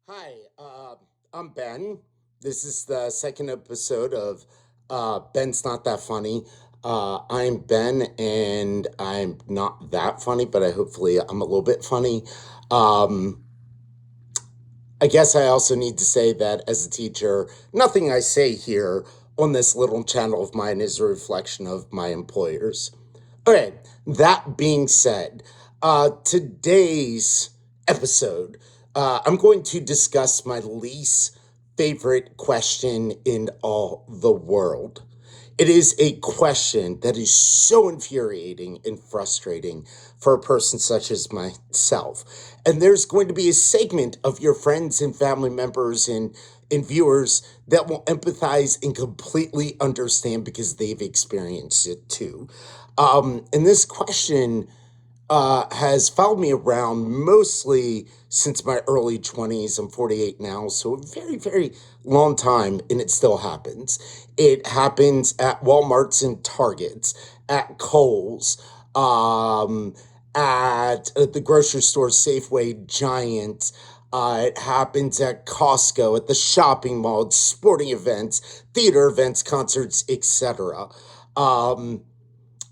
Hi, I'm Ben. This is the second episode of Ben's Not That Funny. I'm Ben, and I'm not that funny, but hopefully I'm a little bit funny. Um, I guess I also need to say that as a teacher, nothing I say here on this little channel of mine is a reflection of my employers. Okay, that being said, today's episode, I'm going to discuss my least favorite question in all the world. It is a question that is so infuriating and frustrating for a person such as myself. And there's going to be a segment of your friends and family members and viewers that will empathize and completely understand because they've experienced it too. And this question has followed me around mostly since my early 20s. I'm 48 now, so a very, very long time, and it still happens. It happens at Walmarts and Targets, at Kohl's, at the grocery store, Safeway, Giant. It happens at Costco, at the shopping mall, sporting events, theater events, concerts, etc.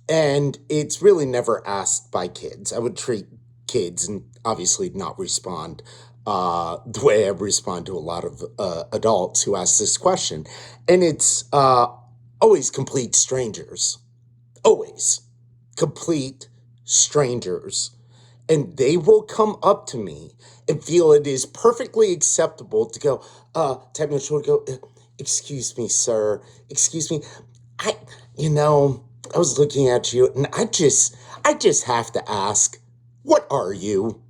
And it's really never asked by kids. I would treat kids and obviously not respond the way I respond to a lot of adults who ask this question. And it's always complete strangers. Always complete strangers. And they will come up to me and feel it is perfectly acceptable to go, tap me on the shoulder, go, excuse me, sir, excuse me. I, you know, I was looking at you and I just have to ask, what are you?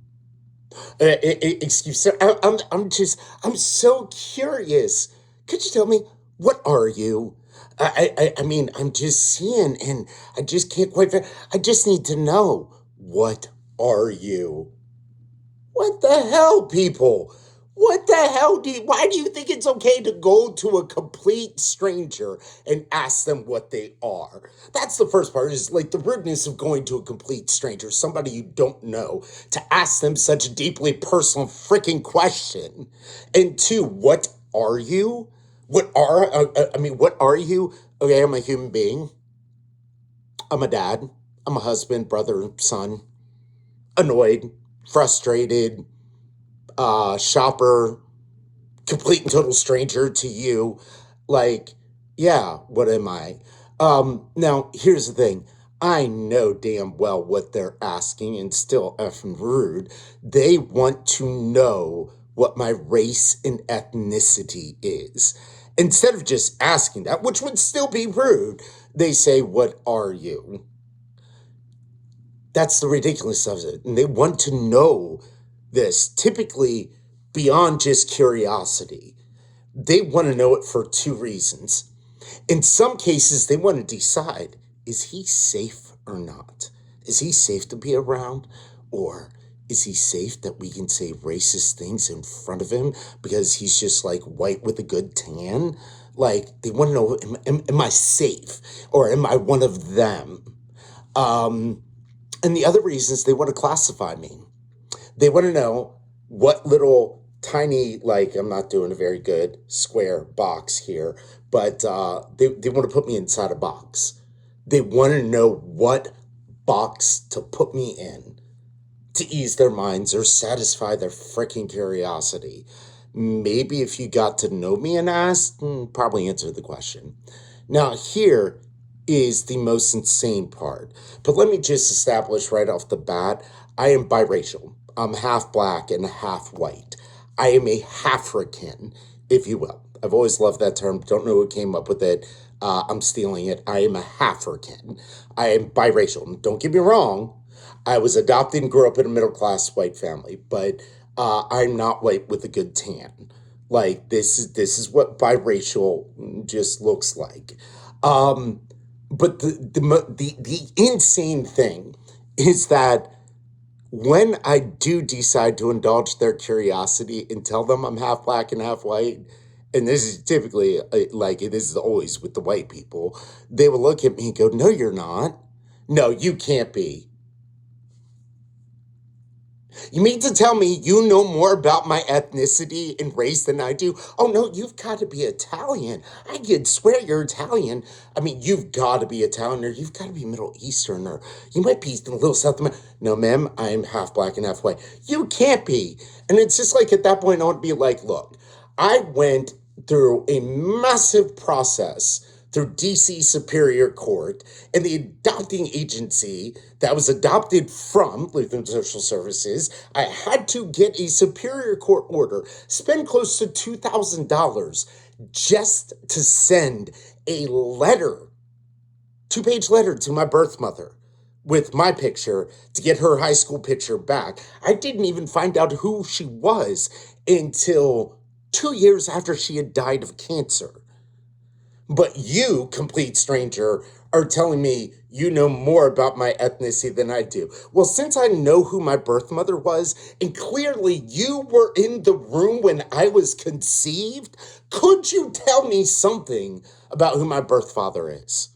Excuse me, I'm so curious. Could you tell me, what are you? I mean, I'm just seeing and I just can't quite, I just need to know, what are you? What the hell, people? What the hell why do you think it's okay to go to a complete stranger and ask them what they are? That's the first part, is like the rudeness of going to a complete stranger, somebody you don't know, to ask them such a deeply personal freaking question. And two, what are you? What are you? Okay, I'm a human being. I'm a dad. I'm a husband, brother, son, annoyed, frustrated, shopper, complete and total stranger to you. Like, yeah, what am I? Now, here's the thing. I know damn well what they're asking, and still effing rude. They want to know what my race and ethnicity is. Instead of just asking that, which would still be rude, they say, what are you? That's the ridiculous of it. And they want to know this, typically beyond just curiosity. They want to know it for two reasons. In some cases, they want to decide, is he safe or not? Is he safe to be around? Or is he safe that we can say racist things in front of him because he's just like white with a good tan? Like, they want to know, am I safe? Or am I one of them? And the other reason is they want to classify me. They want to know what little tiny, like, I'm not doing a very good square box here, but they want to put me inside a box. They want to know what box to put me in to ease their minds or satisfy their freaking curiosity. Maybe if you got to know me and asked, probably answer the question. Now, here is the most insane part. But let me just establish right off the bat, I am biracial. I'm half black and half white. I am a Halfrican, if you will. I've always loved that term. Don't know who came up with it. I'm stealing it. I am a Halfrican. I am biracial. Don't get me wrong. I was adopted and grew up in a middle class white family, but I'm not white with a good tan. Like, this is what biracial just looks like. Um, but the insane thing is that when I do decide to indulge their curiosity and tell them I'm half black and half white, and this is typically like it is always with the white people, they will look at me and go, "No, you're not. No, you can't be." You mean to tell me you know more about my ethnicity and race than I do? Oh no, you've got to be Italian. I could swear you're Italian. I mean, you've got to be Italian, or you've got to be Middle Eastern, or you might be a little South American. No, ma'am, I'm half black and half white. You can't be. And it's just like at that point, I would be like, look, I went through a massive process through DC Superior Court and the adopting agency that was adopted from Lutheran Social Services. I had to get a Superior Court order, spend close to $2,000 just to send a letter, two-page letter to my birth mother with my picture to get her high school picture back. I didn't even find out who she was until 2 years after she had died of cancer. But you, complete stranger, are telling me you know more about my ethnicity than I do. Well, since I know who my birth mother was, and clearly you were in the room when I was conceived, could you tell me something about who my birth father is?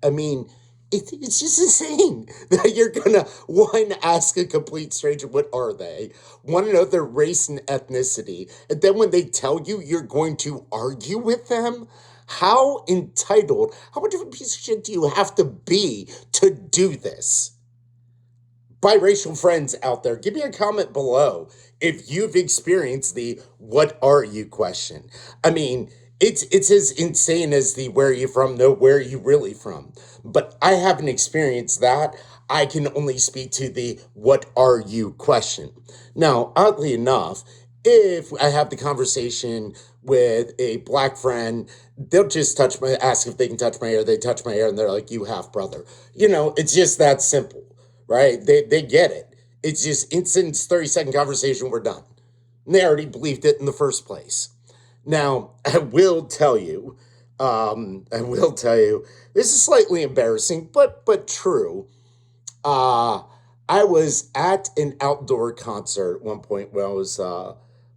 I mean, it's just insane that you're gonna, one, ask a complete stranger, what are they? Want to know their race and ethnicity. And then when they tell you, you're going to argue with them? How entitled, how much of a piece of shit do you have to be to do this? Biracial friends out there, give me a comment below if you've experienced the "what are you" question. I mean, it's as insane as the "where are you from?" No, where are you really from? But I haven't experienced that. I can only speak to the "what are you" question. Now, oddly enough, if I have the conversation with a black friend, they'll just ask if they can touch my hair. They touch my hair, and they're like, "You half brother." It's just that simple, right? They get it. It's just instant 30-second conversation, we're done. And they already believed it in the first place. Now, I will tell you, this is slightly embarrassing, but true. Uh, I was at an outdoor concert at one point when I was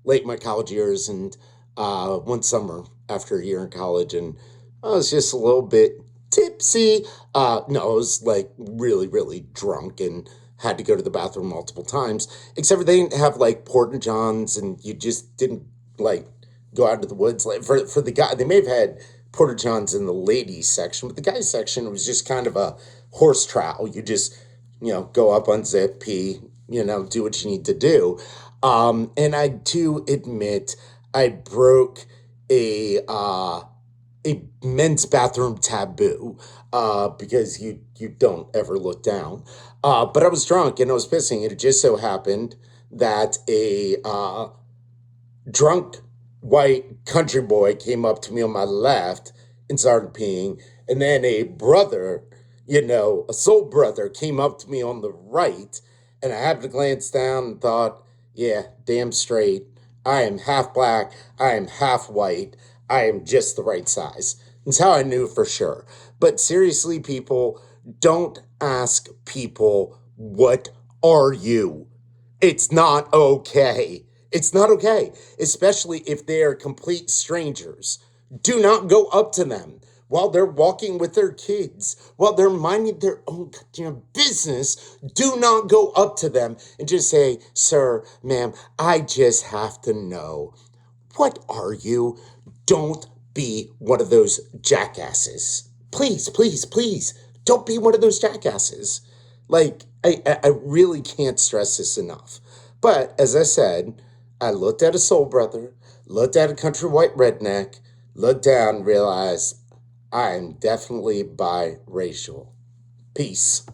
late in my college years, and one summer after a year in college, and I was just a little bit tipsy. No, I was like really, really drunk and had to go to the bathroom multiple times. Except for they didn't have like Porta Johns, and you just didn't like go out into the woods. Like for the guy, they may have had Porta Johns in the ladies section, but the guys section was just kind of a horse trowel. You just go up, unzip, pee, do what you need to do. And I do admit I broke a men's bathroom taboo because you don't ever look down. But I was drunk and I was pissing, and it just so happened that a drunk white country boy came up to me on my left and started peeing, and then a brother, a soul brother, came up to me on the right, and I happened to glance down and thought, yeah, damn straight. I am half black. I am half white. I am just the right size. That's how I knew for sure. But seriously, people, don't ask people, what are you? It's not okay. It's not okay, especially if they are complete strangers. Do not go up to them while they're walking with their kids, while they're minding their own business. Do not go up to them and just say, sir, ma'am, I just have to know, what are you? Don't be one of those jackasses. Please, please, please, don't be one of those jackasses. Like, I really can't stress this enough. But as I said, I looked at a soul brother, looked at a country white redneck, looked down, realized I'm definitely biracial. Peace.